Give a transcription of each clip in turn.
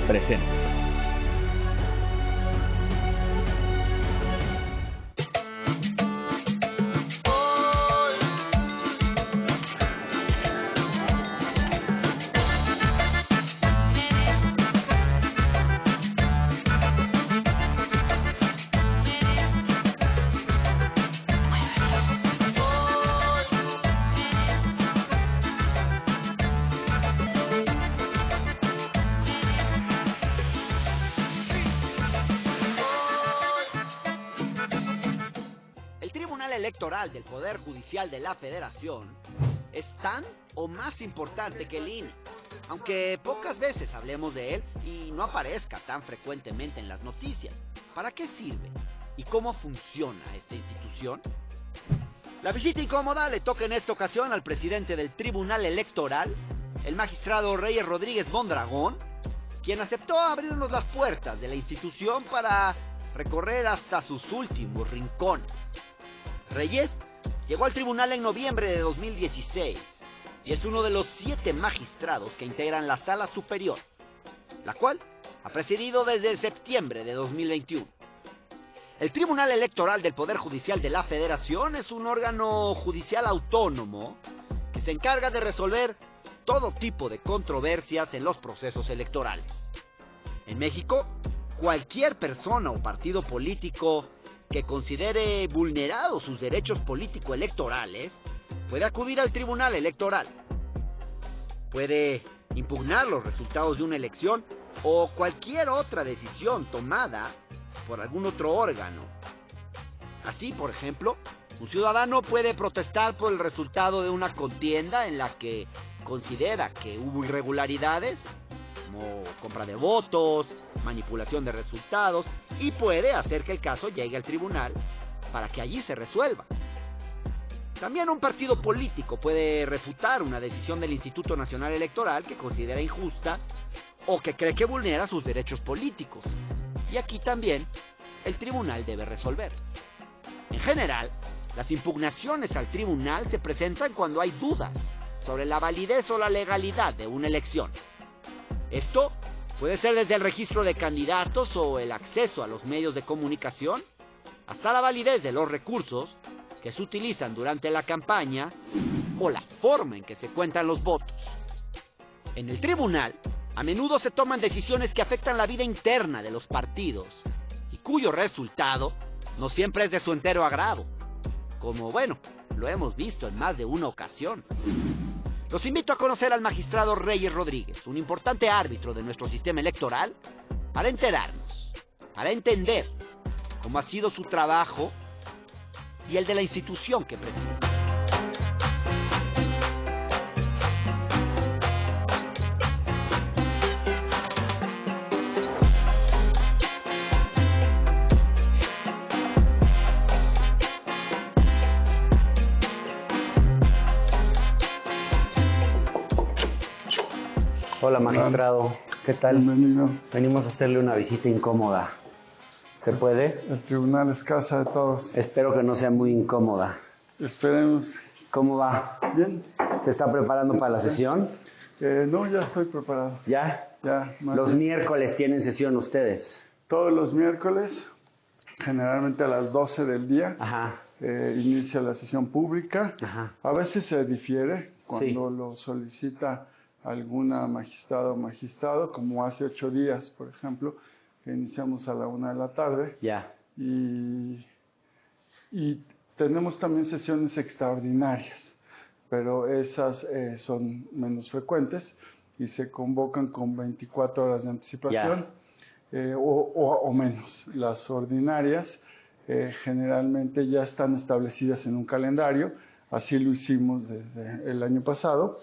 presenta. Electoral del Poder Judicial de la Federación es tan o más importante que el INE, aunque pocas veces hablemos de él y no aparezca tan frecuentemente en las noticias. ¿Para qué sirve y cómo funciona esta institución? La visita incómoda le toca en esta ocasión al presidente del Tribunal Electoral, el magistrado Reyes Rodríguez Mondragón, quien aceptó abrirnos las puertas de la institución para recorrer hasta sus últimos rincones. Reyes llegó al tribunal en noviembre de 2016 y es uno de los 7 magistrados que integran la Sala Superior, la cual ha presidido desde septiembre de 2021. El Tribunal Electoral del Poder Judicial de la Federación es un órgano judicial autónomo que se encarga de resolver todo tipo de controversias en los procesos electorales. En México, cualquier persona o partido político que considere vulnerados sus derechos político-electorales puede acudir al Tribunal Electoral. Puede impugnar los resultados de una elección o cualquier otra decisión tomada por algún otro órgano. Así, por ejemplo, un ciudadano puede protestar por el resultado de una contienda en la que considera que hubo irregularidades, como compra de votos, manipulación de resultados, y puede hacer que el caso llegue al tribunal para que allí se resuelva. También un partido político puede refutar una decisión del Instituto Nacional Electoral que considera injusta o que cree que vulnera sus derechos políticos. Y aquí también el tribunal debe resolver. En general, las impugnaciones al tribunal se presentan cuando hay dudas sobre la validez o la legalidad de una elección. Esto puede ser desde el registro de candidatos o el acceso a los medios de comunicación, hasta la validez de los recursos que se utilizan durante la campaña o la forma en que se cuentan los votos. En el tribunal, a menudo se toman decisiones que afectan la vida interna de los partidos y cuyo resultado no siempre es de su entero agrado, como, lo hemos visto en más de una ocasión. Los invito a conocer al magistrado Reyes Rodríguez, un importante árbitro de nuestro sistema electoral, para enterarnos, para entender cómo ha sido su trabajo y el de la institución que preside. Hola, magistrado. ¿Qué tal? Bienvenido. Venimos a hacerle una visita incómoda. ¿Se puede? El tribunal es casa de todos. Espero que no sea muy incómoda. Esperemos. ¿Cómo va? Bien. ¿Se está preparando para la sesión? No, ya estoy preparado. ¿Ya? Ya. Los miércoles tienen sesión ustedes. Todos los miércoles, generalmente a las 12 del día, Ajá. Inicia la sesión pública. Ajá. A veces se difiere cuando Sí. lo solicita alguna magistrada o magistrado, como hace 8 días, por ejemplo, que iniciamos a la 1 de la tarde. Ya. Y tenemos también sesiones extraordinarias, pero esas son menos frecuentes y se convocan con 24 horas de anticipación o menos. Las ordinarias generalmente ya están establecidas en un calendario, así lo hicimos desde el año pasado.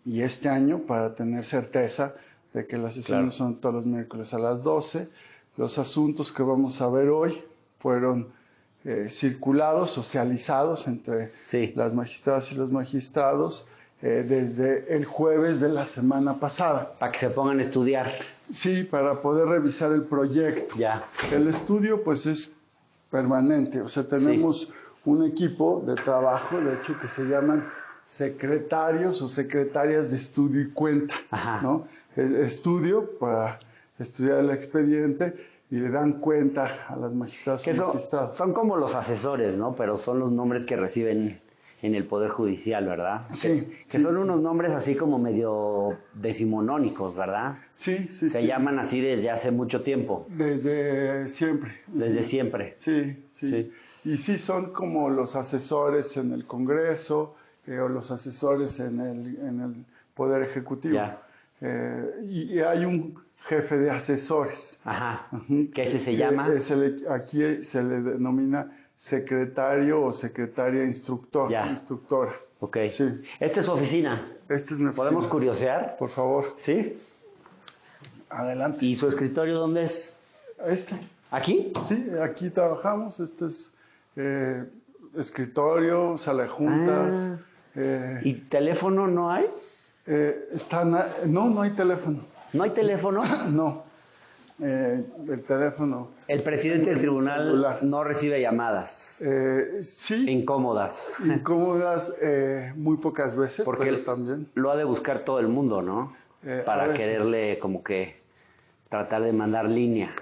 Y este año, para tener certeza de que las sesiones son todos los miércoles a las 12, los asuntos que vamos a ver hoy fueron circulados, socializados entre las magistradas y los magistrados desde el jueves de la semana pasada. Para que se pongan a estudiar. Sí, para poder revisar el proyecto. Ya. El estudio pues es permanente, o sea, tenemos un equipo de trabajo, de hecho, que se llaman secretarios o secretarias de estudio y cuenta, Ajá. ¿no? El estudio para estudiar el expediente y le dan cuenta a las magistradas o magistrados. Son como los asesores, ¿no? Pero son los nombres que reciben en el Poder Judicial, ¿verdad? Sí. Que son unos nombres así como medio decimonónicos, ¿verdad? Sí. Se llaman así desde hace mucho tiempo. Desde siempre. Desde siempre. Sí. Y sí son como los asesores en el Congreso o los asesores en el Poder Ejecutivo. Ya. Y hay un jefe de asesores. Ajá. ¿Qué ese se llama? Aquí se le denomina secretario o secretaria instructora. Ok. Sí. ¿Esta es su oficina? Esta es mi oficina. ¿Podemos curiosear? Por favor. ¿Sí? Adelante. ¿Y su escritorio dónde es? ¿Aquí? Sí, aquí trabajamos. Este es escritorio, sala de juntas. ¿Y teléfono no hay? No hay teléfono. ¿No hay teléfono? No. El teléfono. El presidente del tribunal celular. no recibe llamadas. Sí. Incómodas. Incómodas muy pocas veces, porque pero también. Lo ha de buscar todo el mundo, ¿no? Para quererle como que tratar de mandar línea.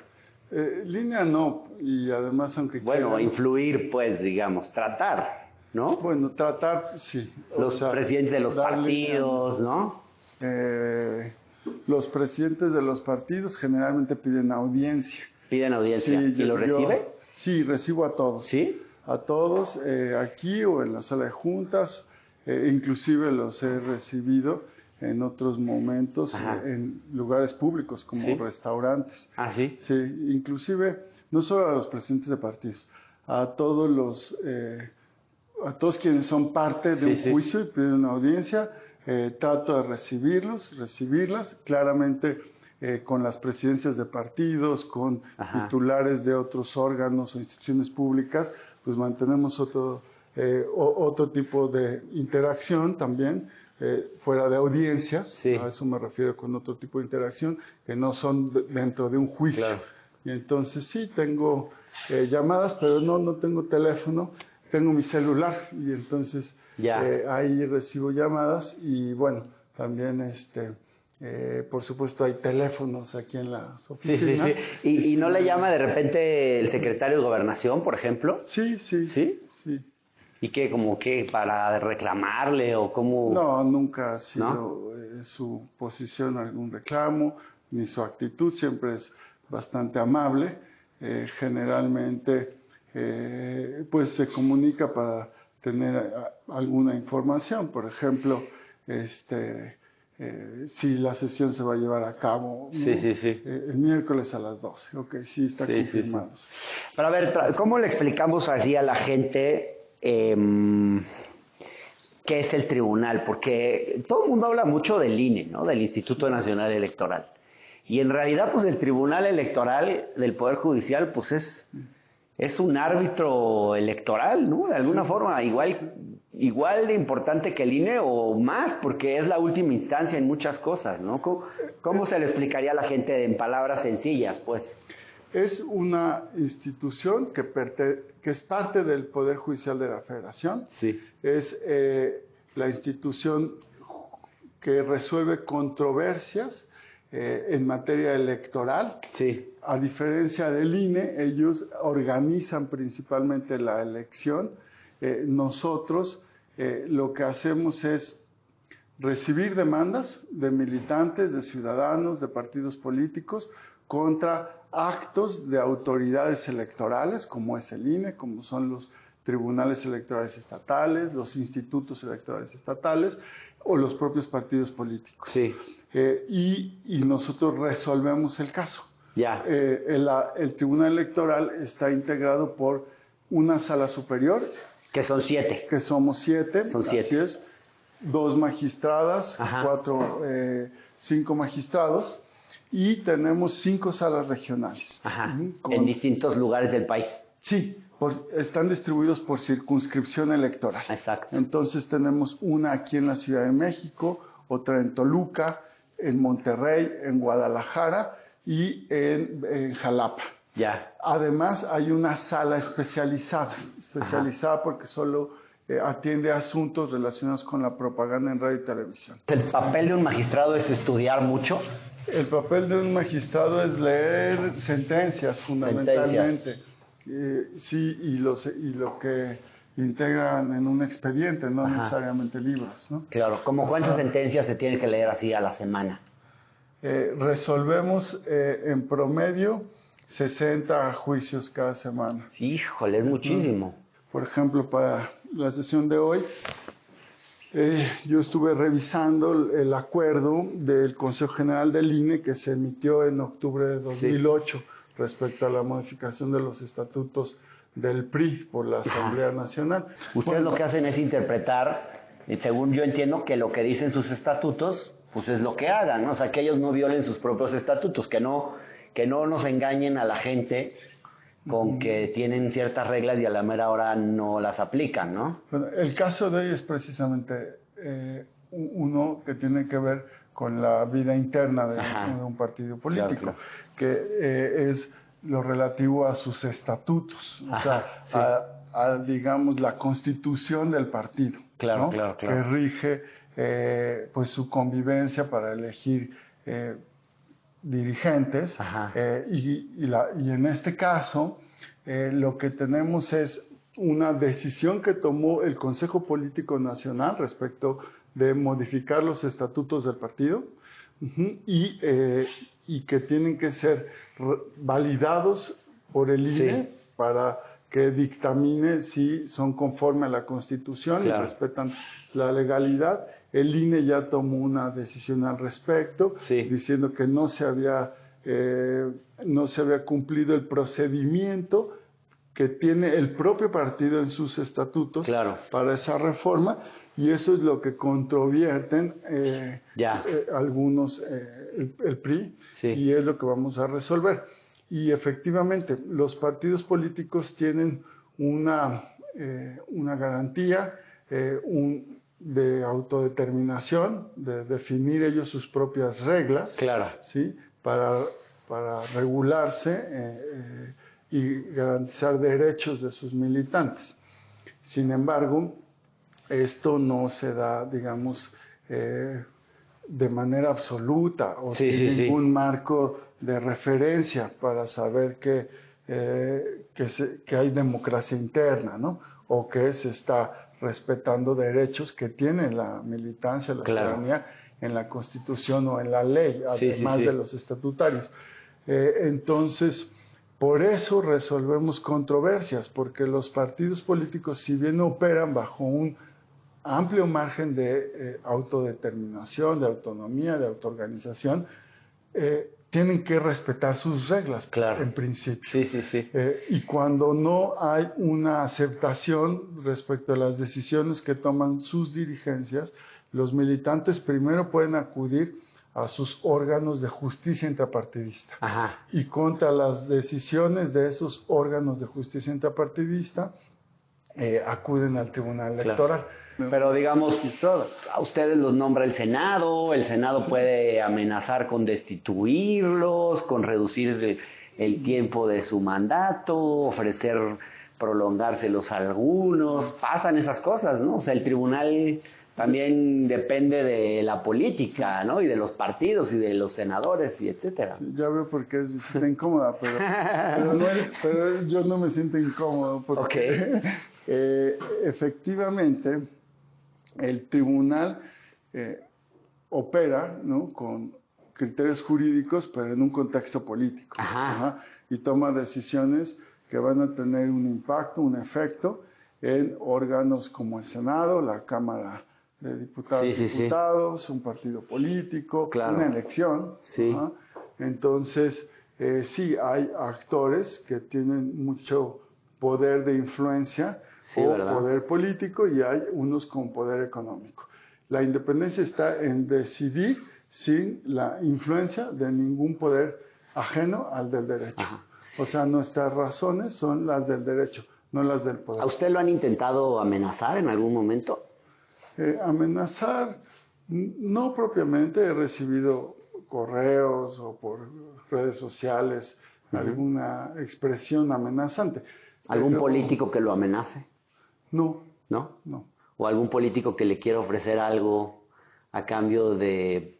Línea no, y además aunque influir, pues, digamos, tratar, ¿no? Bueno, tratar, sí. Los presidentes de los partidos, ¿no? Los presidentes de los partidos generalmente piden audiencia. ¿Piden audiencia? Sí, ¿Y lo recibe? Sí, recibo a todos. ¿Sí? A todos, aquí o en la sala de juntas, inclusive los he recibido en otros momentos en lugares públicos como restaurantes. ¿Ah, sí? Sí, inclusive no solo a los presidentes de partidos, a todos quienes son parte de un juicio y piden una audiencia. Trato de recibirlas, claramente con las presidencias de partidos, con titulares de otros órganos o instituciones públicas, pues mantenemos otro tipo de interacción también, fuera de audiencias, a eso me refiero con otro tipo de interacción, que no son dentro de un juicio. Claro. Y entonces sí, tengo llamadas, pero no tengo teléfono. Tengo mi celular y entonces ahí recibo llamadas y bueno, también por supuesto hay teléfonos aquí en las oficinas. ¿Y no le llama de repente el secretario de Gobernación, por ejemplo? Sí. ¿Y qué, como qué, para reclamarle o cómo? No, nunca ha sido su posición algún reclamo, ni su actitud, siempre es bastante amable, generalmente pues se comunica para tener alguna información, por ejemplo, si la sesión se va a llevar a cabo el miércoles a las 12, sí está confirmado. Sí. Pero a ver, ¿cómo le explicamos así a la gente qué es el tribunal? Porque todo el mundo habla mucho del INE, ¿no? Del Instituto Nacional Electoral, y en realidad pues el Tribunal Electoral del Poder Judicial pues es un árbitro electoral, ¿no? De alguna forma, igual de importante que el INE o más, porque es la última instancia en muchas cosas, ¿no? ¿Cómo se le explicaría a la gente en palabras sencillas, pues? Es una institución que es parte del Poder Judicial de la Federación. Sí. Es la institución que resuelve controversias en materia electoral. Sí. A diferencia del INE, ellos organizan principalmente la elección. Nosotros lo que hacemos es recibir demandas de militantes, de ciudadanos, de partidos políticos contra actos de autoridades electorales, como es el INE, como son los tribunales electorales estatales, los institutos electorales estatales o los propios partidos políticos. Sí. Y nosotros resolvemos el caso. Ya. El Tribunal Electoral está integrado por una sala superior. Que son 7. Que somos 7. Son 7. Así es. 2 magistradas, 5 magistrados. Y tenemos 5 salas regionales. En distintos lugares del país. Sí, están distribuidos por circunscripción electoral. Exacto. Entonces tenemos una aquí en la Ciudad de México, otra en Toluca, en Monterrey, en Guadalajara y en Jalapa. Ya. Además hay una sala especializada porque solo atiende asuntos relacionados con la propaganda en radio y televisión. ¿El papel de un magistrado es estudiar mucho? El papel de un magistrado es leer sentencias, fundamentalmente. Sí, y lo que integran en un expediente, no necesariamente libros, ¿no? Claro, ¿como cuántas sentencias se tienen que leer así a la semana? Resolvemos en promedio 60 juicios cada semana. Híjole, es muchísimo. Por ejemplo, para la sesión de hoy, yo estuve revisando el acuerdo del Consejo General del INE que se emitió en octubre de 2008 respecto a la modificación de los estatutos del PRI por la Asamblea Nacional. Ustedes lo que hacen es interpretar, y según yo entiendo, que lo que dicen sus estatutos, pues es lo que hagan, ¿no? O sea, que ellos no violen sus propios estatutos, que no nos engañen a la gente con que tienen ciertas reglas y a la mera hora no las aplican, ¿no? Bueno, el caso de hoy es precisamente uno que tiene que ver con la vida interna de un partido político, que es lo relativo a sus estatutos, o sea, a, digamos, la constitución del partido, ¿no? Que rige pues su convivencia para elegir dirigentes, y en este caso lo que tenemos es una decisión que tomó el Consejo Político Nacional respecto de modificar los estatutos del partido, y que tienen que ser validados por el INE para que dictamine si son conforme a la Constitución y respetan la legalidad. El INE ya tomó una decisión al respecto, diciendo que no se había cumplido el procedimiento que tiene el propio partido en sus estatutos para esa reforma, y eso es lo que controvierten algunos, el PRI, y es lo que vamos a resolver. Y efectivamente, los partidos políticos tienen una garantía de autodeterminación, de definir ellos sus propias reglas, ¿sí? para regularse y garantizar derechos de sus militantes. Sin embargo, esto no se da, digamos, de manera absoluta o sin ningún marco de referencia para saber que hay democracia interna, ¿no? O que se está respetando derechos que tiene la militancia, la ciudadanía en la Constitución o en la ley, además de los estatutarios. Entonces, por eso resolvemos controversias, porque los partidos políticos, si bien operan bajo un amplio margen de autodeterminación, de autonomía, de autoorganización, tienen que respetar sus reglas, en principio. Y cuando no hay una aceptación respecto a las decisiones que toman sus dirigencias, los militantes primero pueden acudir a sus órganos de justicia intrapartidista. Y contra las decisiones de esos órganos de justicia intrapartidista, acuden al Tribunal Electoral. Pero digamos, a ustedes los nombra el Senado puede amenazar con destituirlos, con reducir el tiempo de su mandato, ofrecer prolongárselos a algunos, pasan esas cosas, ¿no? O sea, el tribunal también depende de la política, ¿no? Y de los partidos y de los senadores y etcétera. Sí, ya veo por qué es incómoda, pero yo no me siento incómodo porque efectivamente el tribunal opera, ¿no?, con criterios jurídicos, pero en un contexto político. Y toma decisiones que van a tener un impacto, un efecto en órganos como el Senado, la Cámara de Diputados, un partido político, una elección. Entonces, sí, hay actores que tienen mucho poder de influencia poder político, y hay unos con poder económico. La independencia está en decidir sin la influencia de ningún poder ajeno al del derecho. O sea, nuestras razones son las del derecho, no las del poder. ¿A usted lo han intentado amenazar en algún momento? Amenazar, no propiamente. He recibido correos o por redes sociales alguna expresión amenazante. ¿Algún político que lo amenace? No. ¿No? No. ¿O algún político que le quiera ofrecer algo a cambio de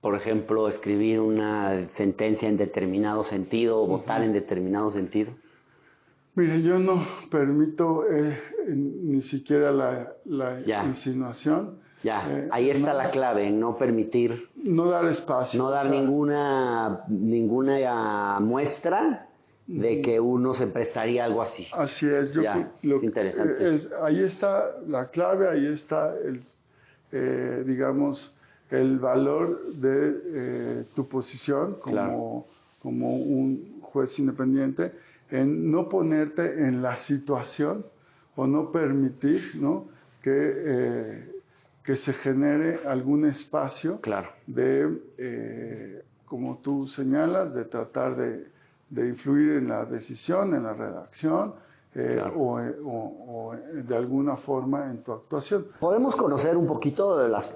por ejemplo, escribir una sentencia en determinado sentido o votar en determinado sentido? Mire, yo no permito ni siquiera la Ya. insinuación. Ya, ahí está la clave, no permitir, No dar espacio. no dar ninguna muestra de que uno se prestaría algo así. Así es, Ya, es interesante. Ahí está la clave, ahí está digamos, el valor de tu posición como un juez independiente, en no ponerte en la situación o no permitir, ¿no?, que se genere algún espacio de, como tú señalas, de tratar de influir en la decisión, en la redacción, o de alguna forma en tu actuación. ¿Podemos conocer un poquito de las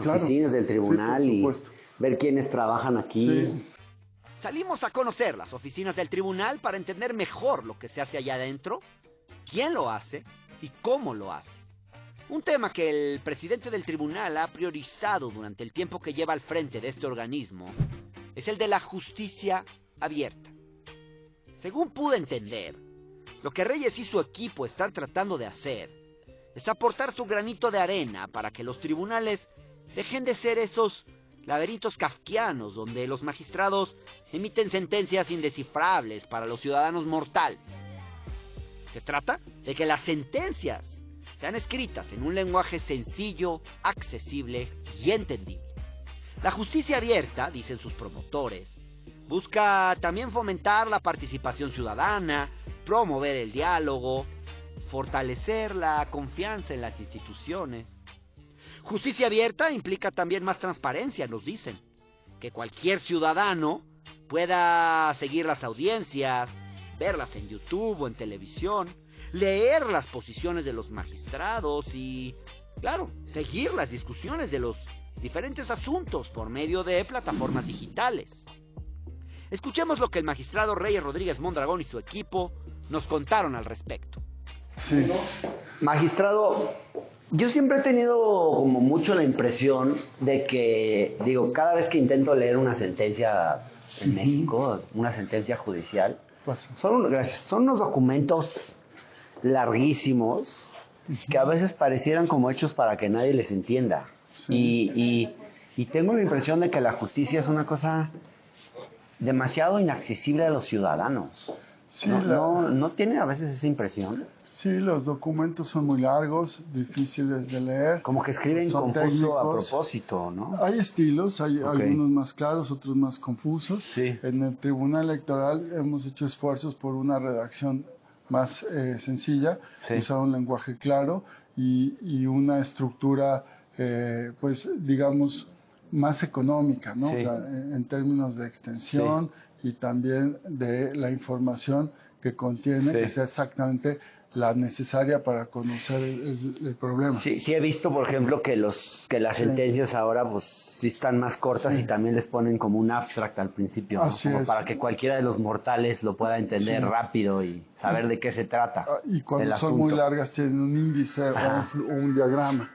oficinas del tribunal y ver quiénes trabajan aquí? Sí. Salimos a conocer las oficinas del tribunal para entender mejor lo que se hace allá adentro, quién lo hace y cómo lo hace. Un tema que el presidente del tribunal ha priorizado durante el tiempo que lleva al frente de este organismo es el de la justicia abierta. Según pude entender, lo que Reyes y su equipo están tratando de hacer es aportar su granito de arena para que los tribunales dejen de ser esos laberintos kafkianos donde los magistrados emiten sentencias indescifrables para los ciudadanos mortales. Se trata de que las sentencias sean escritas en un lenguaje sencillo, accesible y entendible. La justicia abierta, dicen sus promotores, busca también fomentar la participación ciudadana, promover el diálogo, fortalecer la confianza en las instituciones. Justicia abierta implica también más transparencia, nos dicen. Que cualquier ciudadano pueda seguir las audiencias, verlas en YouTube o en televisión, leer las posiciones de los magistrados y, claro, seguir las discusiones de los diferentes asuntos por medio de plataformas digitales. Escuchemos lo que el magistrado Reyes Rodríguez Mondragón y su equipo nos contaron al respecto. Sí. Magistrado, yo siempre he tenido como mucho la impresión de que, cada vez que intento leer una sentencia en México, una sentencia judicial, son unos documentos larguísimos que a veces parecieran como hechos para que nadie les entienda. Sí. Y tengo la impresión de que la justicia es una cosa demasiado inaccesible a los ciudadanos. Sí, ¿No tiene a veces esa impresión? Sí, los documentos son muy largos, difíciles de leer. Como que escriben confuso a propósito, ¿no? Hay estilos, hay algunos más claros, otros más confusos. Sí. En el Tribunal Electoral hemos hecho esfuerzos por una redacción más sencilla, usar un lenguaje claro y una estructura, digamos, más económica, ¿no? Sí. O sea, en términos de extensión y también de la información que contiene, que sea exactamente la necesaria para conocer el problema. Sí, he visto, por ejemplo, que las sentencias ahora pues sí están más cortas y también les ponen como un abstract al principio, ¿no? Como para que cualquiera de los mortales lo pueda entender rápido y saber de qué se trata. Y cuando son muy largas tienen un índice o un diagrama.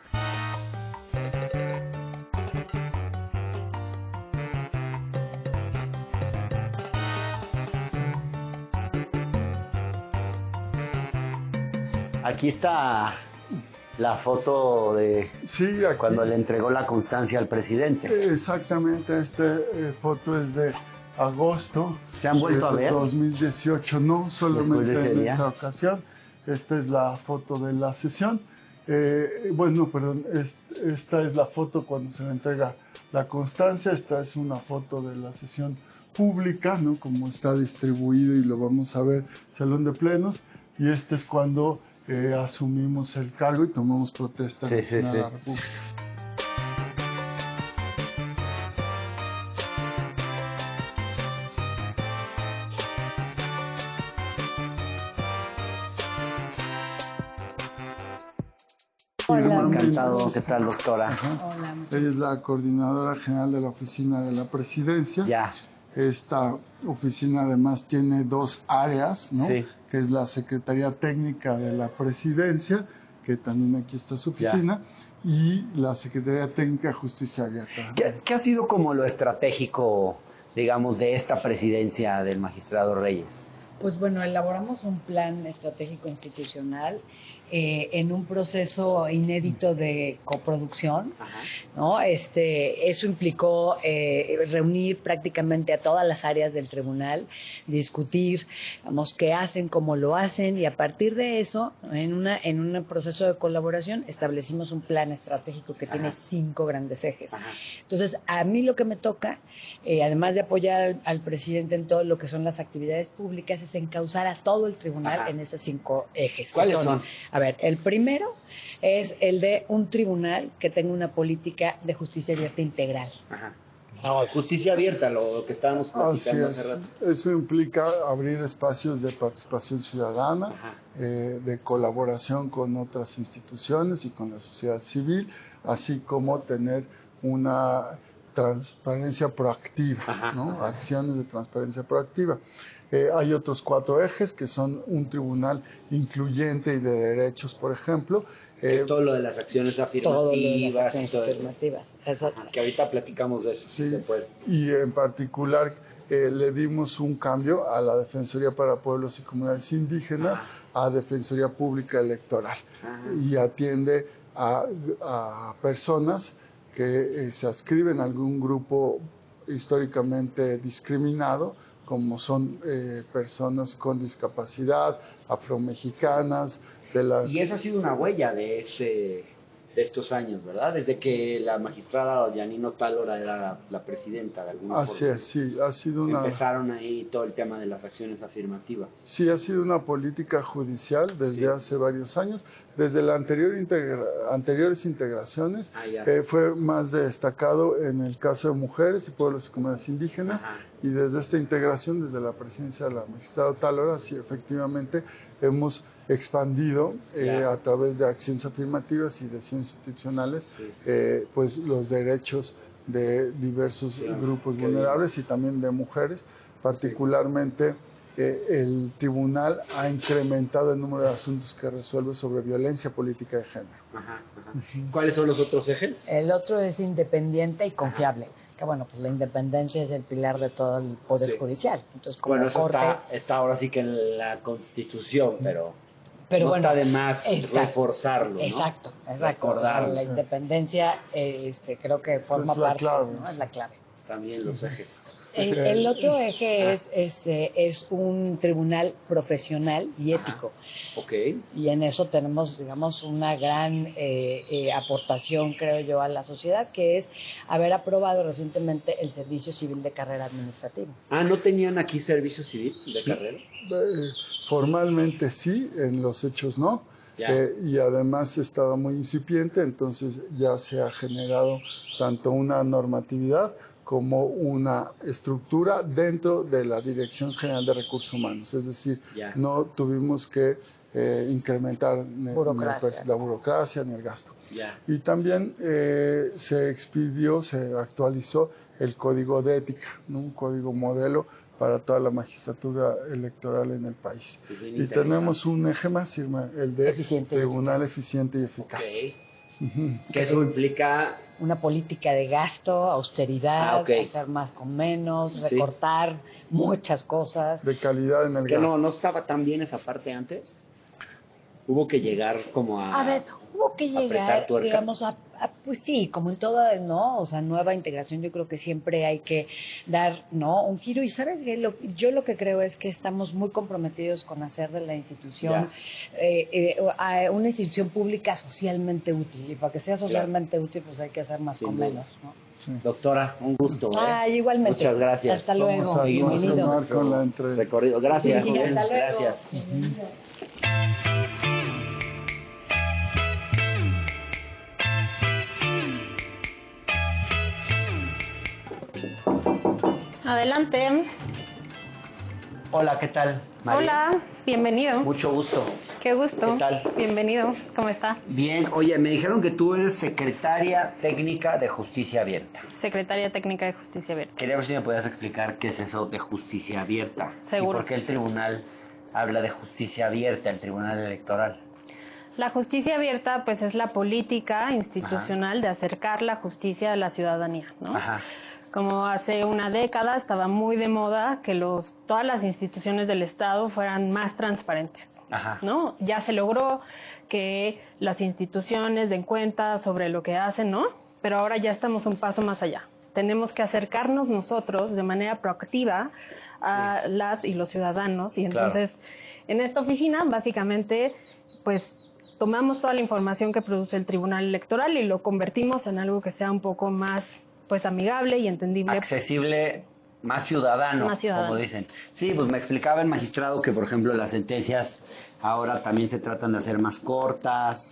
Aquí está la foto de cuando le entregó la constancia al presidente. Exactamente, esta foto es de agosto. ¿Se han vuelto a ver? 2018, no, solamente en esa ocasión. Esta es la foto de la sesión. Esta es la foto cuando se le entrega la constancia. Esta es una foto de la sesión pública, ¿no? Como está distribuido y lo vamos a ver, salón de plenos. Y este es cuando asumimos el cargo y tomamos protesta nacional a la República. Hola, encantado. ¿Qué tal, doctora? Hola. Ella es la coordinadora general de la oficina de la presidencia. Ya. Esta oficina además tiene dos áreas, ¿no? Sí. Que es la Secretaría Técnica de la Presidencia, que también aquí está su oficina, y la Secretaría Técnica de Justicia Abierta. ¿Qué ha sido como lo estratégico, digamos, de esta presidencia del magistrado Reyes? Pues bueno, elaboramos un plan estratégico institucional en un proceso inédito de coproducción, ¿no? Eso implicó reunir prácticamente a todas las áreas del tribunal, discutir, digamos, qué hacen, cómo lo hacen, y a partir de eso, en un proceso de colaboración, establecimos un plan estratégico que tiene 5 grandes ejes. Entonces, a mí lo que me toca, además de apoyar al presidente en todo lo que son las actividades públicas, es encauzar a todo el tribunal en esos 5 ejes. ¿Cuáles son? A ver, el primero es el de un tribunal que tenga una política de justicia abierta integral. Justicia abierta, lo que estábamos platicando hace rato. Eso implica abrir espacios de participación ciudadana, de colaboración con otras instituciones y con la sociedad civil, así como tener una transparencia proactiva, ¿no? Acciones de transparencia proactiva. Hay otros 4 ejes que son un tribunal incluyente y de derechos, por ejemplo. Todo lo de las acciones afirmativas y todo eso. Que ahorita platicamos de eso. Sí, si se puede. y en particular le dimos un cambio a la Defensoría para Pueblos y Comunidades Indígenas, a Defensoría Pública Electoral, y atiende a personas que se adscriben a algún grupo históricamente discriminado, como son personas con discapacidad, afromexicanas. Y esa ha sido una huella de estos años, ¿verdad? Desde que la magistrada Yanino Tálora era la presidenta de alguna forma. Así es, sí, ha sido una... Empezaron ahí todo el tema de las acciones afirmativas. Sí, ha sido una política judicial desde hace varios años. Desde la anteriores integraciones fue más destacado en el caso de mujeres y pueblos y comunidades indígenas, y desde esta integración, desde la presencia de la magistrada Tálora, sí, efectivamente hemos expandido a través de acciones afirmativas y de acciones institucionales pues los derechos de diversos grupos vulnerables y también de mujeres. Particularmente el tribunal ha incrementado el número de asuntos que resuelve sobre violencia política de género. ¿Cuáles son los otros ejes? El otro es independiente y confiable. Que bueno, pues la independencia es el pilar de todo el Poder Judicial. Entonces, como eso corte, está ahora sí que en la Constitución, pero no bueno, está de más reforzarlo, ¿no? Exacto. Recordarlo. La independencia creo que forma parte, clave, ¿no? Es la clave. También los ejes. El otro eje es un tribunal profesional y ético. Y en eso tenemos, digamos, una gran aportación, creo yo, a la sociedad, que es haber aprobado recientemente el Servicio Civil de Carrera Administrativa. ¿No tenían aquí servicio civil de carrera? Formalmente sí, en los hechos no. Y además estaba muy incipiente, entonces ya se ha generado tanto una normatividad como una estructura dentro de la Dirección General de Recursos Humanos. Es decir, no tuvimos que incrementar la burocracia ni el gasto. Y también se expidió, se actualizó el código de ética, ¿no? Un código modelo para toda la magistratura electoral en el país. Y tenemos un eje más, Irma, el de tribunal eficiente y eficaz. Que eso implica una política de gasto, austeridad, hacer más con menos, recortar muchas cosas. De calidad en el gasto. Que no estaba tan bien esa parte antes. Hubo que llegar como a... A ver, hubo que llegar, digamos, pues sí, como en toda, ¿no? O sea, nueva integración, yo creo que siempre hay que dar, ¿no? Un giro. Y ¿sabes qué? Yo lo que creo es que estamos muy comprometidos con hacer de la institución una institución pública socialmente útil. Y para que sea socialmente útil, pues hay que hacer más con menos, ¿no? Sí. Doctora, un gusto. Igualmente. Muchas gracias. Hasta luego. Bienvenido. Con la recorrido. Gracias. Sí, hasta luego. Gracias. Adelante. Hola, ¿qué tal, María? Hola, bienvenido. Mucho gusto. Qué gusto. ¿Qué tal? Bienvenido. ¿Cómo está? Bien. Oye, me dijeron que tú eres secretaria técnica de Justicia Abierta. Secretaria técnica de Justicia Abierta. Quería ver si me podías explicar qué es eso de Justicia Abierta. Seguro. ¿Y por qué el tribunal habla de justicia abierta, el tribunal electoral? La justicia abierta, pues, es la política institucional de acercar la justicia a la ciudadanía, ¿no? Ajá. Como hace una década estaba muy de moda que todas las instituciones del Estado fueran más transparentes, Ajá. ¿no? Ya se logró que las instituciones den cuenta sobre lo que hacen, ¿no? Pero ahora ya estamos un paso más allá. Tenemos que acercarnos nosotros de manera proactiva a las y los ciudadanos, y entonces en esta oficina básicamente pues tomamos toda la información que produce el Tribunal Electoral y lo convertimos en algo que sea un poco más pues amigable y entendible. Accesible, más ciudadano, como dicen. Sí, pues me explicaba el magistrado que, por ejemplo, las sentencias ahora también se tratan de hacer más cortas,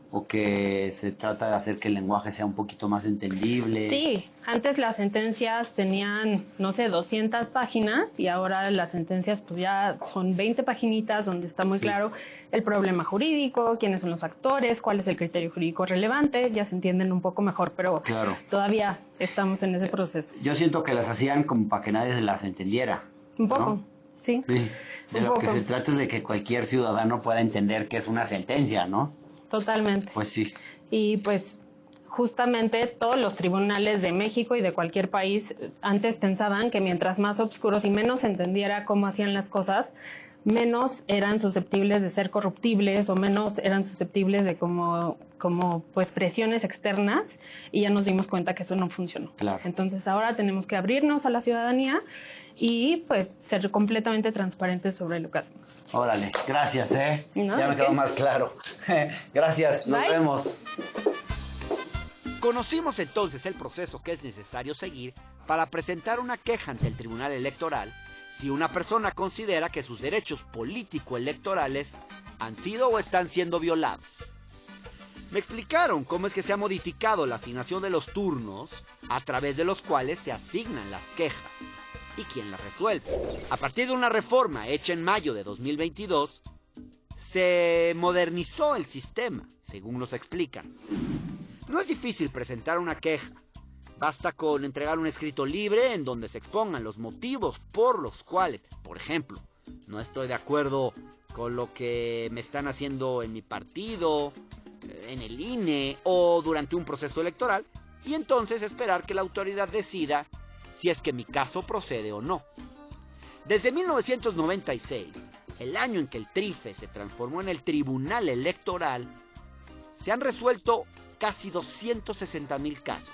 o que se trata de hacer que el lenguaje sea un poquito más entendible. Sí, antes las sentencias tenían, no sé, 200 páginas y ahora las sentencias pues ya son 20 paginitas donde está muy claro el problema jurídico, quiénes son los actores, cuál es el criterio jurídico relevante, ya se entienden un poco mejor, pero todavía estamos en ese proceso. Yo siento que las hacían como para que nadie las entendiera. Un poco, ¿no? sí. De lo que se trata es de que cualquier ciudadano pueda entender que es una sentencia, ¿no? Totalmente. Pues sí. Y pues justamente todos los tribunales de México y de cualquier país antes pensaban que mientras más oscuros y menos se entendiera cómo hacían las cosas, menos eran susceptibles de ser corruptibles o menos eran susceptibles de como pues presiones externas, y ya nos dimos cuenta que eso no funcionó. Claro. Entonces ahora tenemos que abrirnos a la ciudadanía y pues ser completamente transparentes sobre lo que hacemos. Órale, gracias, No, ya me quedó más claro. Gracias, nos vemos. Conocimos entonces el proceso que es necesario seguir para presentar una queja ante el Tribunal Electoral si una persona considera que sus derechos político-electorales han sido o están siendo violados. Me explicaron cómo es que se ha modificado la asignación de los turnos a través de los cuales se asignan las quejas y quién las resuelve. A partir de una reforma hecha en mayo de 2022, se modernizó el sistema, según nos explican. No es difícil presentar una queja. Basta con entregar un escrito libre en donde se expongan los motivos por los cuales, por ejemplo, no estoy de acuerdo con lo que me están haciendo en mi partido, en el INE o durante un proceso electoral, y entonces esperar que la autoridad decida si es que mi caso procede o no. Desde 1996, el año en que el TRIFE se transformó en el Tribunal Electoral, se han resuelto casi 260,000 casos,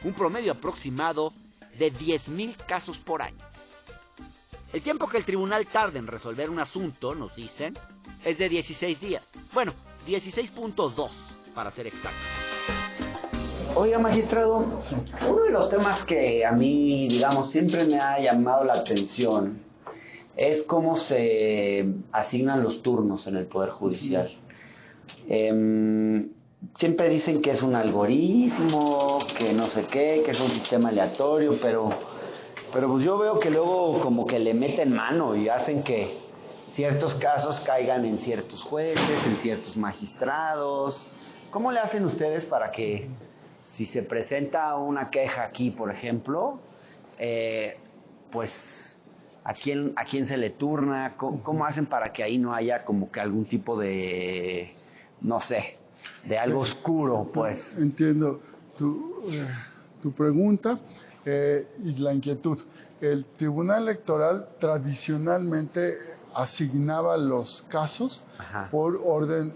un promedio aproximado de 10,000 casos por año. El tiempo que el tribunal tarda en resolver un asunto, nos dicen, es de 16 días. Bueno, 16.2 para ser exactos. Oiga, magistrado, uno de los temas que a mí, digamos, siempre me ha llamado la atención es cómo se asignan los turnos en el Poder Judicial. Siempre dicen que es un algoritmo, que no sé qué, que es un sistema aleatorio, pero pues yo veo que luego como que le meten mano y hacen que ciertos casos caigan en ciertos jueces, en ciertos magistrados. ¿Cómo le hacen ustedes para que, si se presenta una queja aquí, por ejemplo, pues a quién se le turna? ¿Cómo hacen para que ahí no haya como que algún tipo de, no sé, de algo oscuro, pues? Entiendo tu pregunta y la inquietud. El Tribunal Electoral tradicionalmente asignaba los casos por orden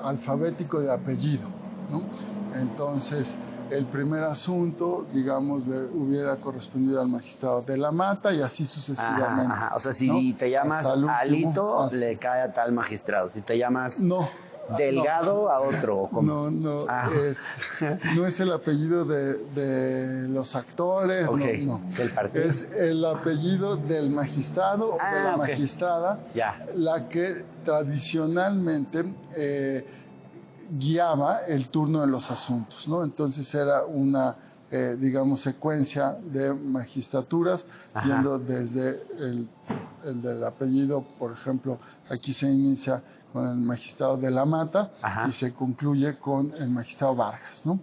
alfabético de apellido, ¿no? Entonces, el primer asunto, digamos, hubiera correspondido al magistrado de la Mata y así sucesivamente. O sea, si ¿no? te llamas Alito, le cae a tal magistrado. Si te llamas Delgado, a otro. ¿Cómo? No es el apellido de los actores, no. ¿Del partido? Es el apellido del magistrado o de la magistrada, la que tradicionalmente guiaba el turno de los asuntos, ¿no? Entonces era una, digamos, secuencia de magistraturas, yendo desde el del apellido, por ejemplo, aquí se inicia con el magistrado de la Mata y se concluye con el magistrado Vargas, ¿no?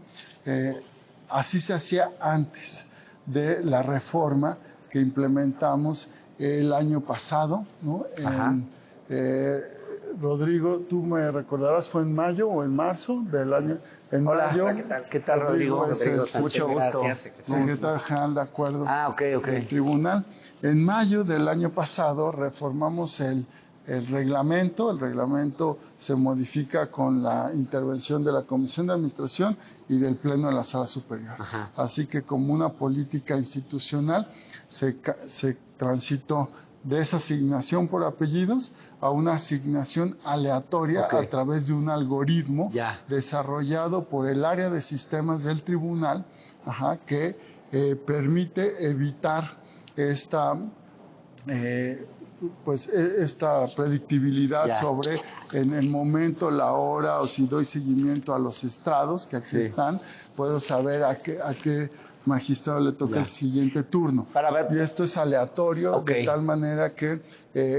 Así se hacía antes de la reforma que implementamos el año pasado, ¿no? Rodrigo, tú me recordarás, ¿fue en mayo o en marzo del año? En Hola, mayo. ¿Qué tal, Rodrigo? Es el Mucho gusto. secretario general de acuerdos Ok. del tribunal. En mayo del año pasado reformamos el reglamento. El reglamento se modifica con la intervención de la Comisión de Administración y del Pleno de la Sala Superior. Ajá. Así que como una política institucional se transitó de esa asignación por apellidos a una asignación aleatoria a través de un algoritmo desarrollado por el área de sistemas del tribunal, que permite evitar esta esta predictibilidad sobre en el momento, la hora, o si doy seguimiento a los estrados que aquí están, puedo saber a qué magistrado le toca el siguiente turno. Y esto es aleatorio, de tal manera que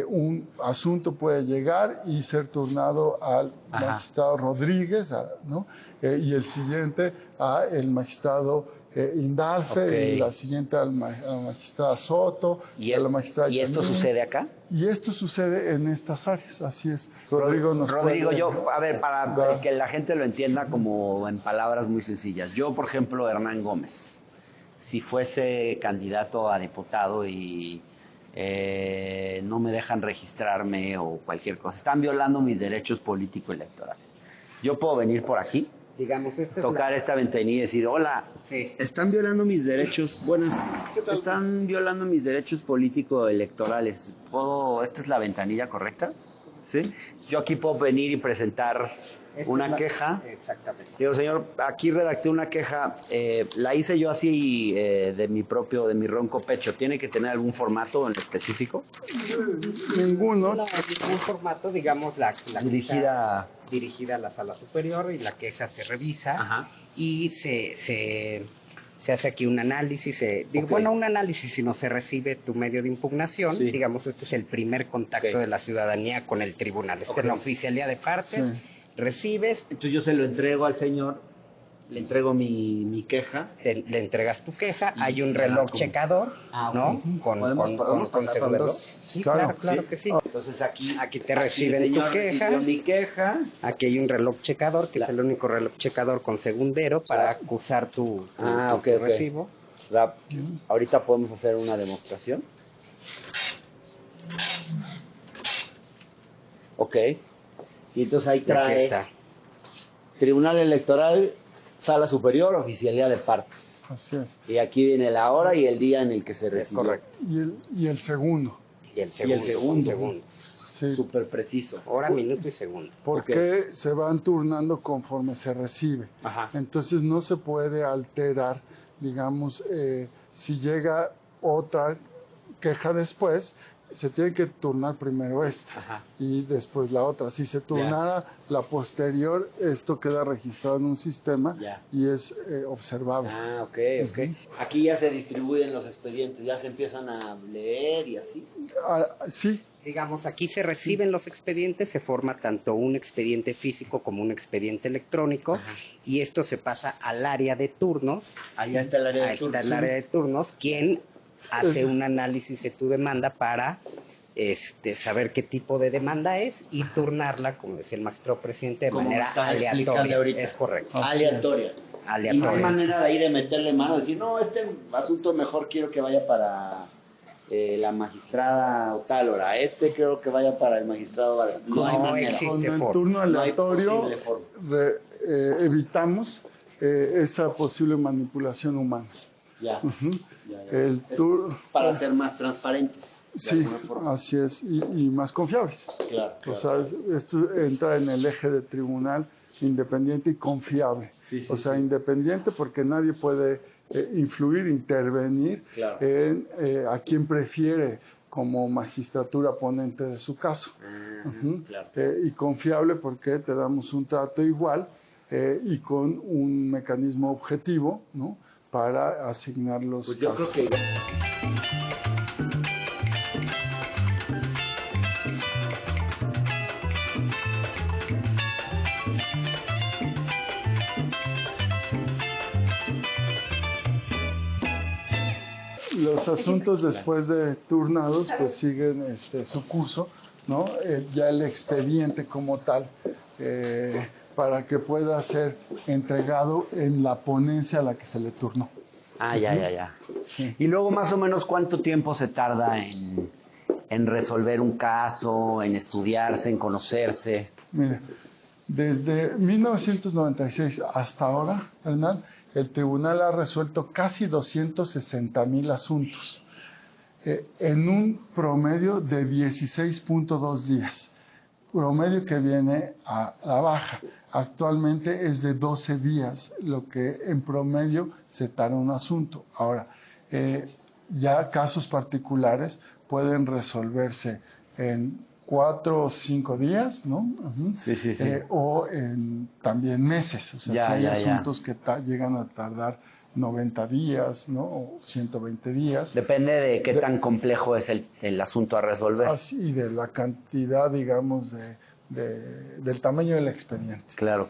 un asunto puede llegar y ser turnado al magistrado Rodríguez, ¿no? Y el siguiente a el magistrado Indalfe, y la siguiente a la magistrada Soto, ¿Y, a la magistrada ¿y esto Yanin. sucede acá? Y esto sucede en estas áreas, así es. Rodrigo, puede, yo, a ver, para que la gente lo entienda como en palabras muy sencillas. Yo, por ejemplo, Hernán Gómez, si fuese candidato a diputado y no me dejan registrarme o cualquier cosa, están violando mis derechos político-electorales. Yo puedo venir por aquí, digamos, tocar esta ventanilla y decir, hola, están violando mis derechos, están violando mis derechos político-electorales. ¿Esta es la ventanilla correcta? ¿Sí? Yo aquí puedo venir y presentar una queja. Exactamente. Digo, señor, aquí redacté una queja, la hice yo así de mi ronco pecho. ¿Tiene que tener algún formato en específico? Ninguno. No, ningún formato, digamos, la dirigida a la sala superior, y la queja se revisa y se hace aquí un análisis, bueno, un análisis, si no se recibe tu medio de impugnación, digamos, este es el primer contacto de la ciudadanía con el tribunal. Esta es la oficialía de partes. Recibes, entonces yo se lo entrego al señor, le entrego mi queja, le entregas tu queja, hay un reloj checador, ¿no? Con segundos. Sí, claro que sí. Entonces aquí te reciben tu queja. Mi queja. Aquí hay un reloj checador, que es el único reloj checador con segundero para acusar tu recibo. Ahorita podemos hacer una demostración. Y entonces ahí trae Tribunal Electoral, Sala Superior, Oficialía de Partes. Así es. Y aquí viene la hora y el día en el que se recibió. Correcto. Y el segundo. Y el segundo. Sí. Súper preciso. Hora, minuto y segundo. Porque se van turnando conforme se recibe. Entonces no se puede alterar, digamos, si llega otra queja después, se tiene que turnar primero esta y después la otra. Si se turnara la posterior, esto queda registrado en un sistema y es observable. Aquí ya se distribuyen los expedientes, ya se empiezan a leer y así. Sí. Digamos, aquí se reciben los expedientes, se forma tanto un expediente físico como un expediente electrónico, y esto se pasa al área de turnos. Allá está el área de turnos. Ahí está el área de turnos, quien hace un análisis de tu demanda para saber qué tipo de demanda es y turnarla, como decía el magistrado presidente, de manera aleatoria. Es correcto. Aleatoria. Y no hay manera de ahí de meterle mano, decir, no, este asunto mejor quiero que vaya para la magistrada o tal hora, creo que vaya para el magistrado. No existe con el forma. Turno aleatorio evitamos esa posible manipulación humana. Para ser más transparentes. Sí, así es, y más confiables. Claro. O sea, esto entra en el eje de tribunal independiente y confiable. Independiente porque nadie puede influir, intervenir en a quien prefiere como magistratura ponente de su caso. Y confiable porque te damos un trato igual y con un mecanismo objetivo, ¿no?, para asignar los casos. Yo creo que los asuntos después de turnados pues siguen su curso ¿no? Ya el expediente como tal, para que pueda ser entregado en la ponencia a la que se le turnó. Ah, ya. Sí. Y luego, más o menos, ¿cuánto tiempo se tarda en resolver un caso, en estudiarse, en conocerse? Mire, desde 1996 hasta ahora, Hernán, el tribunal ha resuelto casi 260,000 asuntos en un promedio de 16.2 días, promedio que viene a la baja. Actualmente es de 12 días lo que en promedio se tarda un asunto. Ahora, ya casos particulares pueden resolverse en 4 o 5 días, ¿no? Sí. O en también meses. O sea, si hay asuntos que llegan a tardar 90 días, ¿no? O 120 días. Depende de qué tan complejo es el asunto a resolver. Así, y de la cantidad, digamos, del tamaño del expediente. Claro.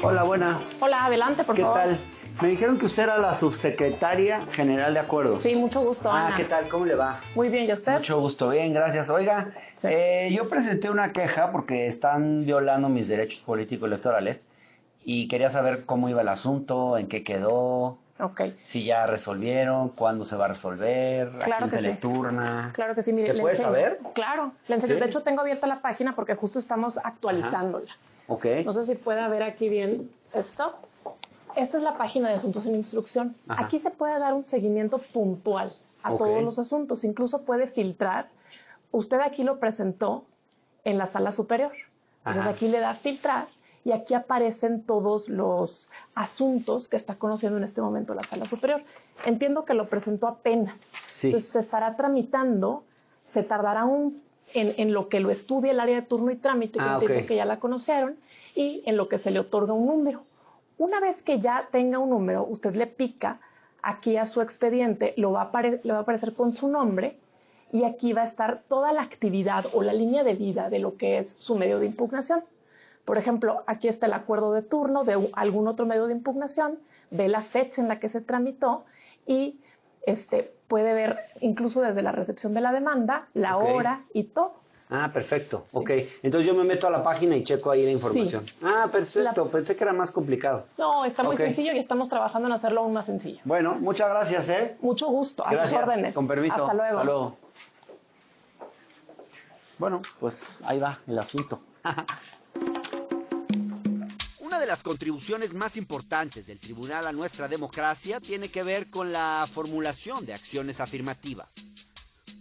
Hola, buenas. Hola, adelante, por favor. ¿Qué tal? Me dijeron que usted era la subsecretaria general de acuerdos. Sí, mucho gusto, Ana. ¿Qué tal? ¿Cómo le va? Muy bien, ¿y usted? Mucho gusto, bien, gracias. Oiga, Sí. yo presenté una queja porque están violando mis derechos políticos electorales y quería saber cómo iba el asunto, en qué quedó, Ok. si ya resolvieron, cuándo se va a resolver, a Claro quién que se le sí. turna. Claro que sí, mire. ¿Se le puede enseño. saber? Claro, le enseño. ¿Sí? De hecho, tengo abierta la página porque justo estamos actualizándola. Ok. No sé si puede ver aquí bien esto. Esta es la página de asuntos en instrucción. Ajá. Aquí se puede dar un seguimiento puntual a Ok. todos los asuntos. Incluso puede filtrar. Usted aquí lo presentó en la sala superior. Entonces Ajá. aquí le da filtrar y aquí aparecen todos los asuntos que está conociendo en este momento la sala superior. Entiendo que lo presentó apenas. Sí. Entonces se estará tramitando, se tardará en lo que lo estudie el área de turno y trámite, que entiendo ok. que ya la conocieron, y en lo que se le otorga un número. Una vez que ya tenga un número, usted le pica aquí a su expediente, le va a aparecer con su nombre y aquí va a estar toda la actividad o la línea de vida de lo que es su medio de impugnación. Por ejemplo, aquí está el acuerdo de turno de algún otro medio de impugnación, ve la fecha en la que se tramitó y puede ver incluso desde la recepción de la demanda, la Ok. hora y todo. Ah, perfecto. Ok. Entonces yo me meto a la página y checo ahí la información. Sí. Ah, perfecto. Pensé que era más complicado. No, está muy Ok. sencillo y estamos trabajando en hacerlo aún más sencillo. Bueno, muchas gracias, ¿eh? Mucho gusto, a sus Gracias. órdenes. Con permiso. Hasta luego. Hasta luego. Bueno, pues ahí va el asunto. Una de las contribuciones más importantes del tribunal a nuestra democracia tiene que ver con la formulación de acciones afirmativas.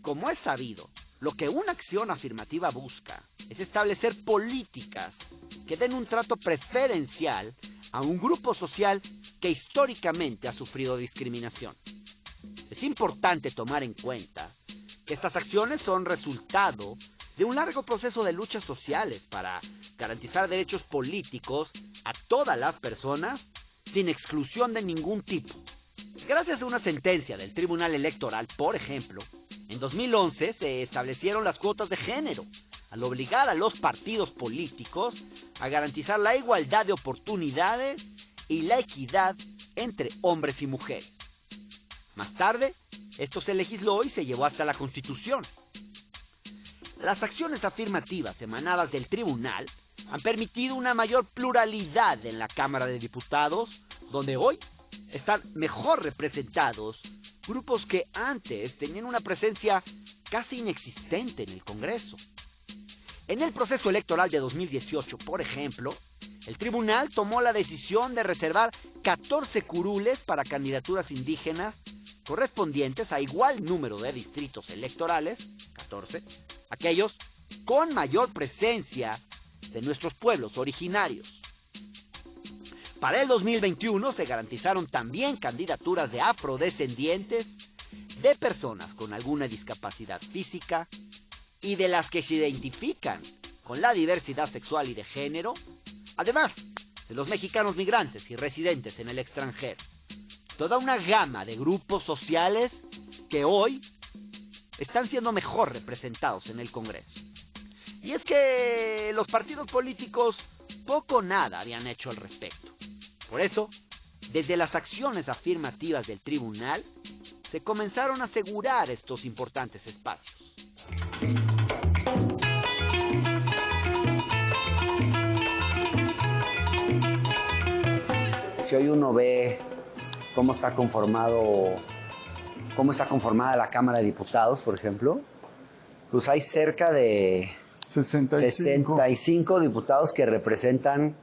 Como es sabido, lo que una acción afirmativa busca es establecer políticas que den un trato preferencial a un grupo social que históricamente ha sufrido discriminación. Es importante tomar en cuenta que estas acciones son resultado de un largo proceso de luchas sociales para garantizar derechos políticos a todas las personas sin exclusión de ningún tipo. Gracias a una sentencia del Tribunal Electoral, por ejemplo, en 2011 se establecieron las cuotas de género, al obligar a los partidos políticos a garantizar la igualdad de oportunidades y la equidad entre hombres y mujeres. Más tarde, esto se legisló y se llevó hasta la Constitución. Las acciones afirmativas emanadas del tribunal han permitido una mayor pluralidad en la Cámara de Diputados, donde hoy están mejor representados grupos que antes tenían una presencia casi inexistente en el Congreso. En el proceso electoral de 2018, por ejemplo, el tribunal tomó la decisión de reservar 14 curules para candidaturas indígenas correspondientes a igual número de distritos electorales, 14, aquellos con mayor presencia de nuestros pueblos originarios. Para el 2021 se garantizaron también candidaturas de afrodescendientes, de personas con alguna discapacidad física y de las que se identifican con la diversidad sexual y de género, además de los mexicanos migrantes y residentes en el extranjero. Toda una gama de grupos sociales que hoy están siendo mejor representados en el Congreso. Y es que los partidos políticos poco o nada habían hecho al respecto. Por eso, desde las acciones afirmativas del tribunal, se comenzaron a asegurar estos importantes espacios. Si hoy uno ve cómo está conformada la Cámara de Diputados, por ejemplo, pues hay cerca de 65 diputados que representan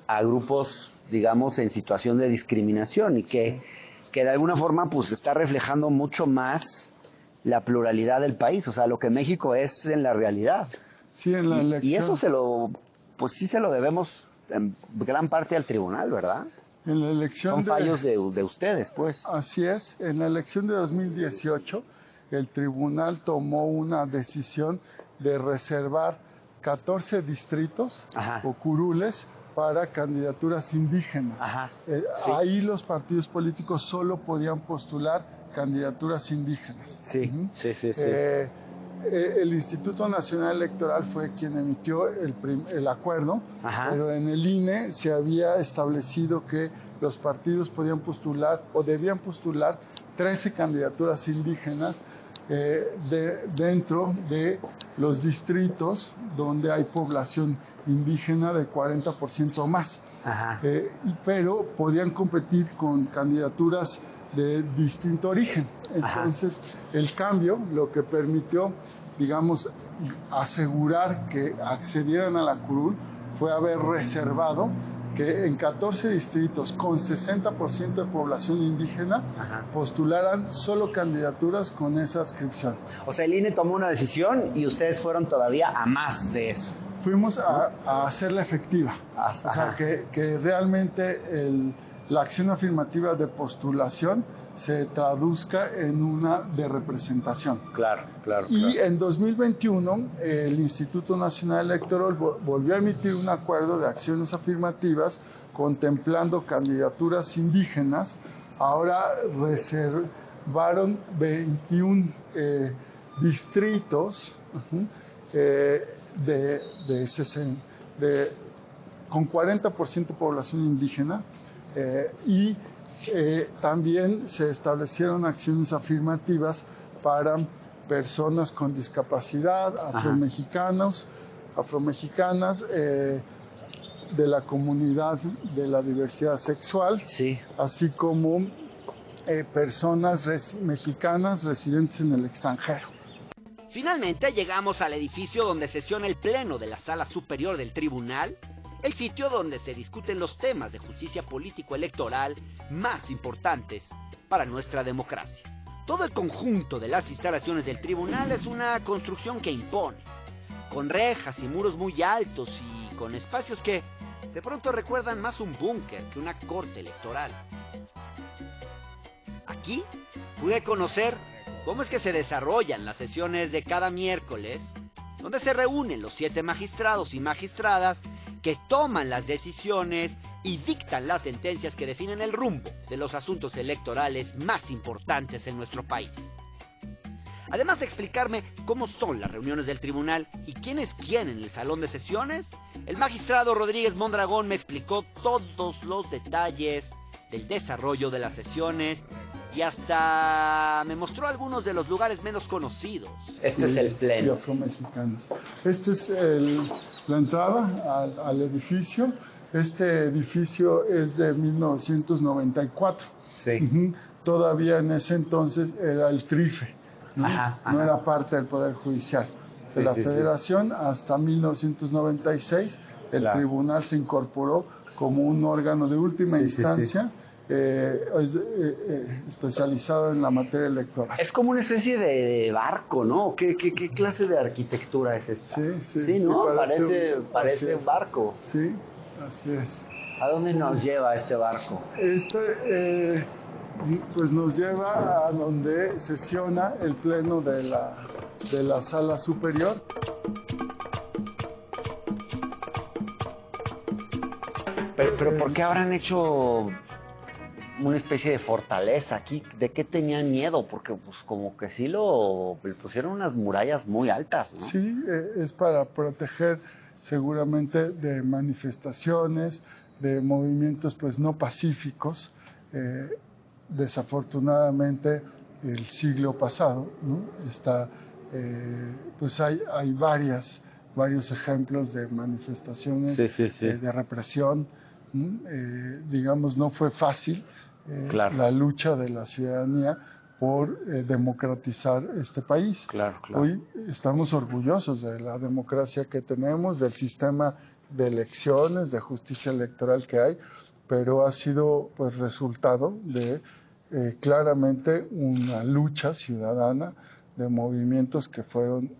a grupos, digamos, en situación de discriminación y que de alguna forma pues está reflejando mucho más la pluralidad del país, o sea, lo que México es en la realidad. Sí, en la elección. Y eso sí se lo debemos en gran parte al tribunal, ¿verdad? En la elección son fallos de ustedes, pues. Así es. En la elección de 2018, el tribunal tomó una decisión de reservar 14 distritos o curules para candidaturas indígenas. Sí. Ahí los partidos políticos solo podían postular candidaturas indígenas. Sí, sí. El Instituto Nacional Electoral fue quien emitió el acuerdo, pero en el INE se había establecido que los partidos podían postular o debían postular 13 candidaturas indígenas dentro de los distritos donde hay población indígena de 40% o más. Pero podían competir con candidaturas de distinto origen. Entonces, el cambio lo que permitió, digamos, asegurar que accedieran a la curul fue haber reservado que en 14 distritos con 60% de población indígena postularan solo candidaturas con esa adscripción. O sea, el INE tomó una decisión y ustedes fueron todavía a más de eso. Fuimos a hacerla efectiva. O sea, que realmente la acción afirmativa de postulación se traduzca en una de representación. Claro. Y en 2021 el Instituto Nacional Electoral volvió a emitir un acuerdo de acciones afirmativas contemplando candidaturas indígenas. Ahora reservaron 21 distritos con 40% población indígena y también se establecieron acciones afirmativas para personas con discapacidad, afromexicanas, de la comunidad de la diversidad sexual, así como personas mexicanas residentes en el extranjero. Finalmente llegamos al edificio donde sesiona el pleno de la Sala Superior del Tribunal, el sitio donde se discuten los temas de justicia político-electoral más importantes para nuestra democracia. Todo el conjunto de las instalaciones del tribunal es una construcción que impone, con rejas y muros muy altos y con espacios que de pronto recuerdan más un búnker que una corte electoral. Aquí pude conocer cómo es que se desarrollan las sesiones de cada miércoles, donde se reúnen los 7 magistrados y magistradas que toman las decisiones y dictan las sentencias que definen el rumbo de los asuntos electorales más importantes en nuestro país. Además de explicarme cómo son las reuniones del tribunal y quién es quién en el salón de sesiones, el magistrado Rodríguez Mondragón me explicó todos los detalles del desarrollo de las sesiones y hasta me mostró algunos de los lugares menos conocidos. Este es el pleno. Y afromexicanos. Este es la entrada al edificio. Este edificio es de 1994. Todavía en ese entonces era el TRIFE, ¿no? No era parte del Poder Judicial de la Federación. Hasta 1996 el tribunal se incorporó como un órgano de última instancia. Especializado en la materia electoral. Es como una especie de barco, ¿no? ¿Qué clase de arquitectura es esta? Sí, ¿no? Parece un barco. Sí, así es. ¿A dónde nos lleva este barco? Pues nos lleva a donde sesiona el pleno de la Sala Superior. Pero ¿por qué habrán hecho una especie de fortaleza aquí. ¿De qué tenían miedo? Porque pues como que sí le pusieron unas murallas muy altas, ¿no? Sí, es para proteger seguramente de manifestaciones, de movimientos pues no pacíficos. Desafortunadamente el siglo pasado, ¿no? Pues hay varios ejemplos de manifestaciones, de represión. Digamos, no fue fácil la lucha de la ciudadanía por democratizar este país. Claro. Hoy estamos orgullosos de la democracia que tenemos, del sistema de elecciones, de justicia electoral que hay, pero ha sido pues resultado de claramente una lucha ciudadana de movimientos que fueron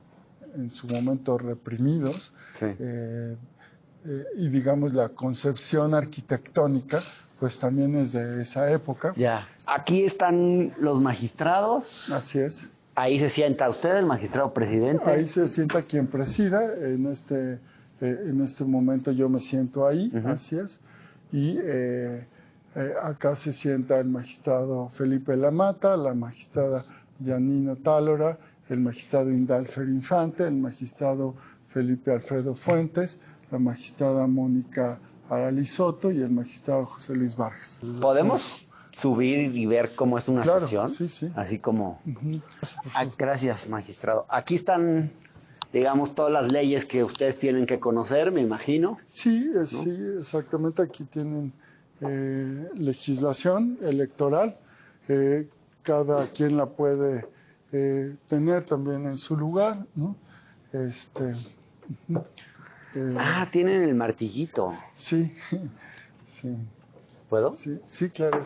en su momento reprimidos, y digamos la concepción arquitectónica pues también es de esa época. Ya. Aquí están los magistrados. Así es. Ahí se sienta usted, el magistrado presidente. Ahí se sienta quien presida. En este momento yo me siento ahí, así es. Y acá se sienta el magistrado Felipe Lamata, la magistrada Yanina Tálora, el magistrado Indalfer Infante, el magistrado Felipe Alfredo Fuentes, la magistrada Mónica Aralizoto y el magistrado José Luis Vargas. ¿Podemos subir y ver cómo es una sesión? Sí. Así como... Gracias, magistrado. Aquí están, digamos, todas las leyes que ustedes tienen que conocer, me imagino. Sí, sí, exactamente. Aquí tienen legislación electoral. Cada quien la puede tener también en su lugar, ¿no? Tienen el martillito. Sí. ¿Puedo? Sí, claro.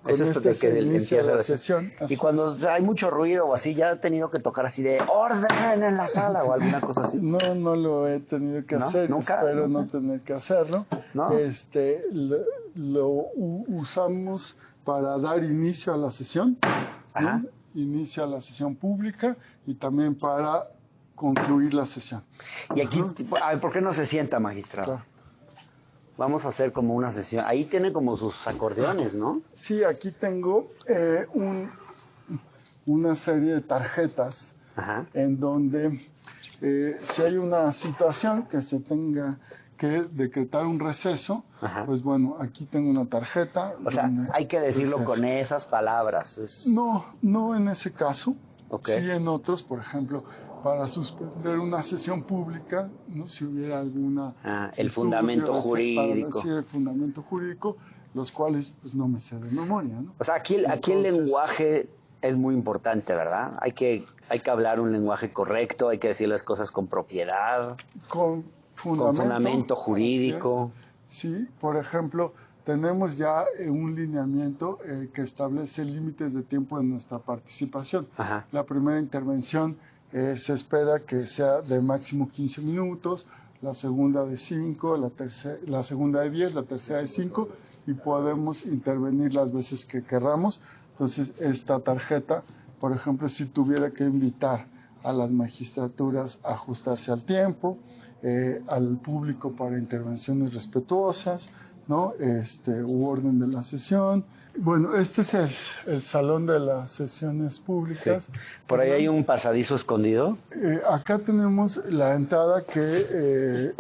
Eso es de que inicia la sesión. Y cuando hay mucho ruido o así, ¿ya he tenido que tocar así de orden en la sala o alguna cosa así? No lo he tenido que hacer. Espero no tener que hacerlo. ¿No? Lo usamos para dar inicio a la sesión. Ajá. Inicia la sesión pública y también para concluir la sesión. Y aquí, ¿por qué no se sienta, magistrado? Claro. Vamos a hacer como una sesión. Ahí tiene como sus acordeones, ¿no? Sí, aquí tengo una serie de tarjetas en donde si hay una situación que se tenga que decretar un receso, pues bueno, aquí tengo una tarjeta. O sea, hay que decirlo con esas palabras. No en ese caso. Okay. Sí en otros, por ejemplo, para suspender una sesión pública, ¿no? Si hubiera alguna... el fundamento jurídico. Para decir el fundamento jurídico, los cuales pues no me sé de memoria, ¿no? O sea, aquí el lenguaje es muy importante, ¿verdad? Hay que hablar un lenguaje correcto, hay que decir las cosas con propiedad. Con fundamento jurídico. Sí, por ejemplo, tenemos ya un lineamiento que establece límites de tiempo de nuestra participación. La primera intervención se espera que sea de máximo 15 minutos, la segunda de 5, la segunda de 10, la tercera de 5, y podemos intervenir las veces que querramos. Entonces, esta tarjeta, por ejemplo, si tuviera que invitar a las magistraturas a ajustarse al tiempo, al público para intervenciones respetuosas, ¿no? U orden de la sesión. Bueno, este es el salón de las sesiones públicas. Sí. ¿Por ahí hay un pasadizo escondido? Acá tenemos la entrada que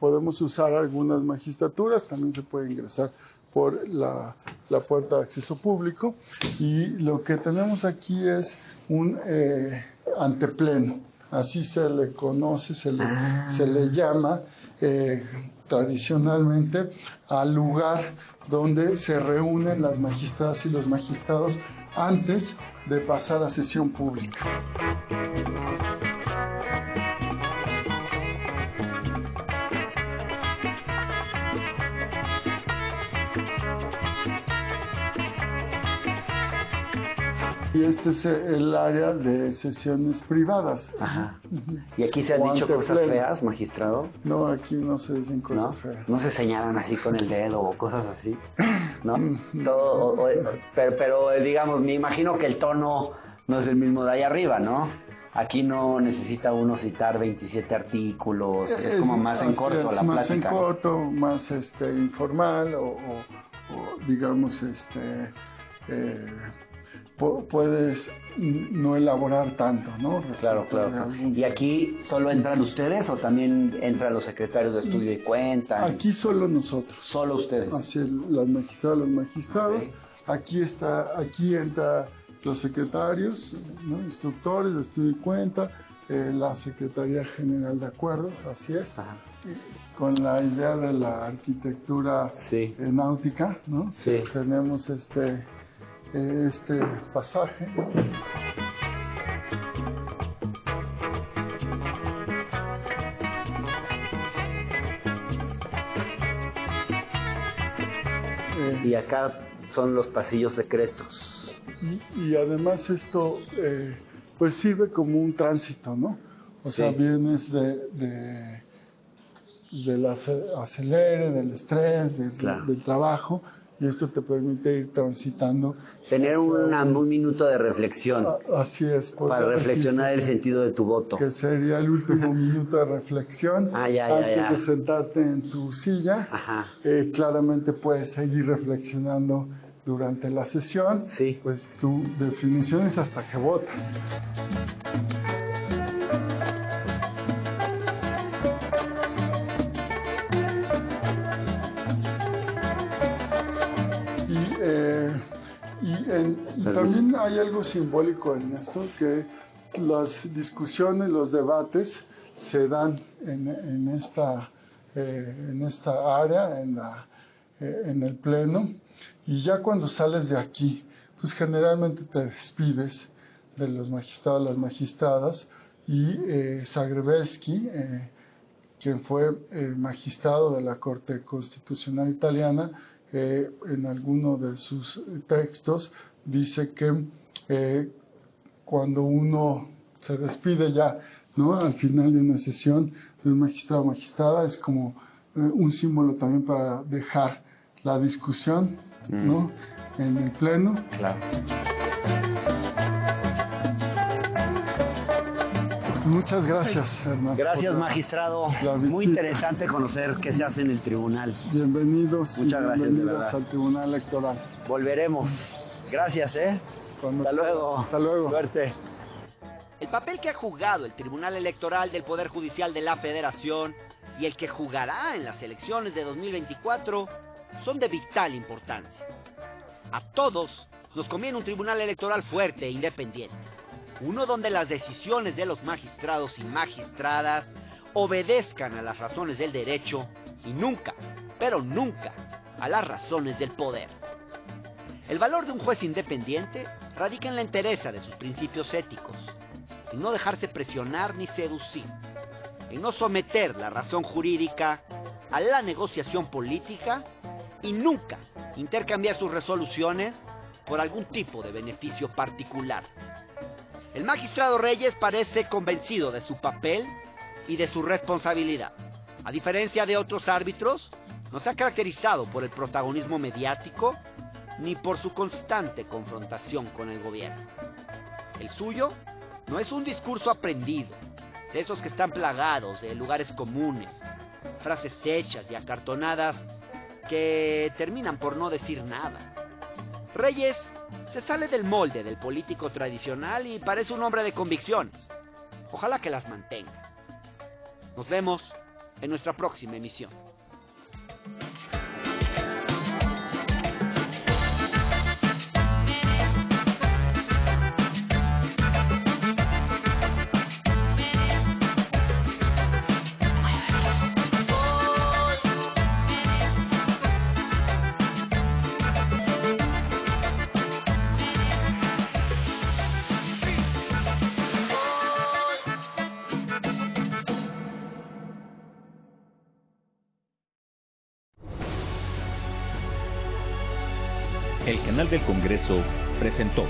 podemos usar algunas magistraturas, también se puede ingresar por la puerta de acceso público, y lo que tenemos aquí es un antepleno, así se le conoce, se le llama tradicionalmente al lugar donde se reúnen las magistradas y los magistrados antes de pasar a sesión pública. Y este es el área de sesiones privadas. ¿Y aquí se han dicho cosas feas, magistrado? No, aquí no se dicen cosas feas. No se señalan así con el dedo o cosas así, ¿no? Pero digamos, me imagino que el tono no es el mismo de ahí arriba, ¿no? Aquí no necesita uno citar 27 artículos, es como más en corto la plática. Más en corto, más informal digamos, puedes no elaborar tanto, ¿no? Claro. ¿Y aquí solo entran ustedes o también entran los secretarios de estudio y cuenta? Aquí solo nosotros. Solo ustedes. Así las magistradas, los magistrados. Okay. Aquí entra los secretarios, ¿no? Instructores de estudio y cuenta, la Secretaría General de Acuerdos, así es. Ajá. Con la idea de la arquitectura náutica, ¿no? Sí. Tenemos este pasaje. Y acá son los pasillos secretos. Y además esto pues sirve como un tránsito, ¿no? O sea, vienes del acelere, del estrés, del trabajo, y esto te permite ir transitando. Tener un minuto de reflexión. Así es. Para reflexionar el sentido de tu voto. Que sería el último minuto de reflexión. Antes de sentarte en tu silla. Ajá. Claramente puedes seguir reflexionando durante la sesión. Sí. Pues tu definición es hasta que votas. Y también hay algo simbólico en esto, que las discusiones, los debates se dan en esta área, en el pleno, y ya cuando sales de aquí, pues generalmente te despides de los magistrados, las magistradas, y Zagrebelsky, quien fue magistrado de la Corte Constitucional Italiana, en alguno de sus textos dice que cuando uno se despide ya, ¿no? Al final de una sesión de un magistrado o magistrada, es como un símbolo también para dejar la discusión, ¿no? En el pleno. Claro. Muchas gracias, Hernán. Gracias, magistrado. Muy interesante conocer qué se hace en el tribunal. Bienvenidos. Muchas gracias, de verdad. Al Tribunal Electoral. Volveremos. Gracias, Hasta luego. Hasta luego. Suerte. El papel que ha jugado el Tribunal Electoral del Poder Judicial de la Federación y el que jugará en las elecciones de 2024 son de vital importancia. A todos nos conviene un tribunal electoral fuerte e independiente. Uno donde las decisiones de los magistrados y magistradas obedezcan a las razones del derecho y nunca, pero nunca, a las razones del poder. El valor de un juez independiente radica en la entereza de sus principios éticos, en no dejarse presionar ni seducir, en no someter la razón jurídica a la negociación política y nunca intercambiar sus resoluciones por algún tipo de beneficio particular. El magistrado Reyes parece convencido de su papel y de su responsabilidad. A diferencia de otros árbitros, no se ha caracterizado por el protagonismo mediático ni por su constante confrontación con el gobierno. El suyo no es un discurso aprendido, de esos que están plagados de lugares comunes, frases hechas y acartonadas que terminan por no decir nada. Reyes se sale del molde del político tradicional y parece un hombre de convicciones. Ojalá que las mantenga. Nos vemos en nuestra próxima emisión. El canal del Congreso presentó